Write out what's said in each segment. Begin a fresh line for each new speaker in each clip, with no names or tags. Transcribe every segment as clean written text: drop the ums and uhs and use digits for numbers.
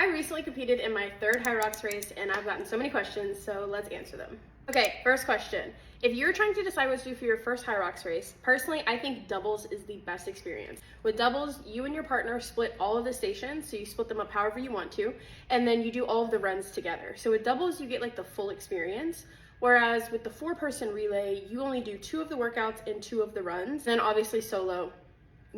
I recently competed in my third Hyrox race and I've gotten so many questions, so let's answer them. Okay, first question. If you're trying to decide what to do for your first Hyrox race, personally, I think doubles is the best experience. With doubles, you and your partner split all of the stations, so you split them up however you want to, and then you do all of the runs together. So with doubles, you get like the full experience. Whereas with the 4-person relay, you only do 2 of the workouts and 2 of the runs. Then obviously solo,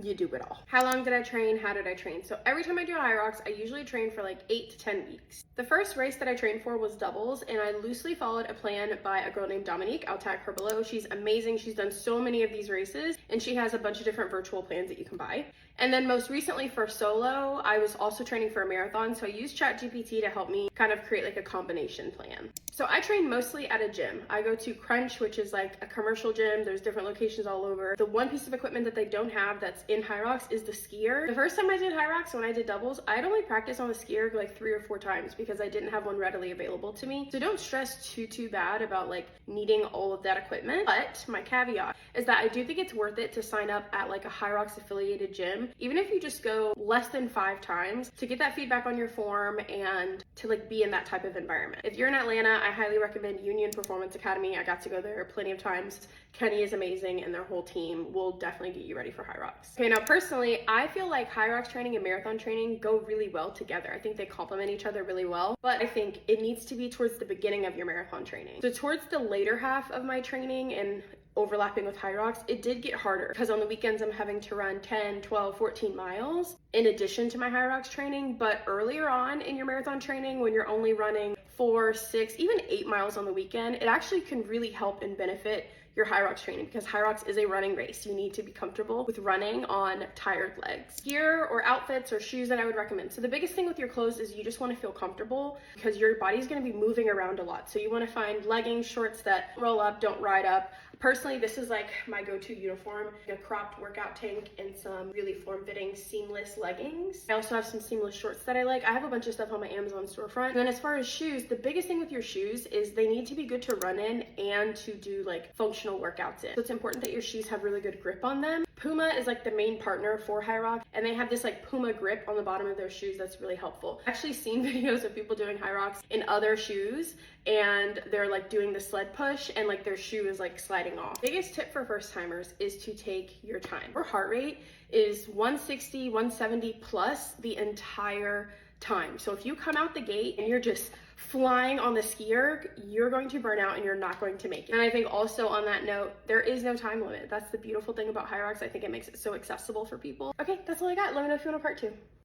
you do it all. How long did I train? How did I train? So every time I do a Hyrox, I usually train for like 8 to 10 weeks. The first race that I trained for was doubles, and I loosely followed a plan by a girl named Dominique. I'll tag her below. She's amazing. She's done so many of these races, and she has a bunch of different virtual plans that you can buy. And then most recently for solo, I was also training for a marathon, so I used ChatGPT to help me kind of create like a combination plan. So I train mostly at a gym. I go to Crunch, which is like a commercial gym. There's different locations all over. The one piece of equipment that they don't have that's in Hyrox is the skier. The first time I did Hyrox, when I did doubles, I'd only practice on the skier like 3 or 4 times because I didn't have one readily available to me. So don't stress too bad about like needing all of that equipment. But my caveat is that I do think it's worth it to sign up at like a Hyrox affiliated gym, even if you just go less than 5 times, to get that feedback on your form and to like be in that type of environment. If you're in Atlanta, I highly recommend Union Performance Academy. I got to go there plenty of times. Kenny is amazing and their whole team will definitely get you ready for Hyrox. Okay, now personally, I feel like Hyrox training and marathon training go really well together. I think they complement each other really well, but I think it needs to be towards the beginning of your marathon training. So towards the later half of my training and overlapping with Hyrox, it did get harder because on the weekends I'm having to run 10, 12, 14 miles in addition to my Hyrox training. But earlier on in your marathon training, when you're only running 4, 6, even 8 miles on the weekend, it actually can really help and benefit your Hyrox training because Hyrox is a running race. You need to be comfortable with running on tired legs. Gear or outfits or shoes that I would recommend. So the biggest thing with your clothes is you just want to feel comfortable because your body's going to be moving around a lot. So you want to find leggings, shorts that roll up, don't ride up. Personally, this is like my go-to uniform, a cropped workout tank and some really form-fitting seamless leggings. I also have some seamless shorts that I like. I have a bunch of stuff on my Amazon storefront. And then as far as shoes, the biggest thing with your shoes is they need to be good to run in and to do like functional workouts in. So it's important that your shoes have really good grip on them. Puma is like the main partner for Hyrox, and they have this like Puma grip on the bottom of their shoes that's really helpful. I've actually seen videos of people doing Hyrox in other shoes and they're like doing the sled push and like their shoe is like sliding off. Biggest tip for first timers is to take your time. Your heart rate is 160, 170 plus the entire time. So if you come out the gate and you're just flying on the skier, you're going to burn out and you're not going to make it. And I think also on that note, there is no time limit. That's the beautiful thing about Hyrox. I think it makes it so accessible for people. Okay, that's all I got. Let me know if you want a part 2.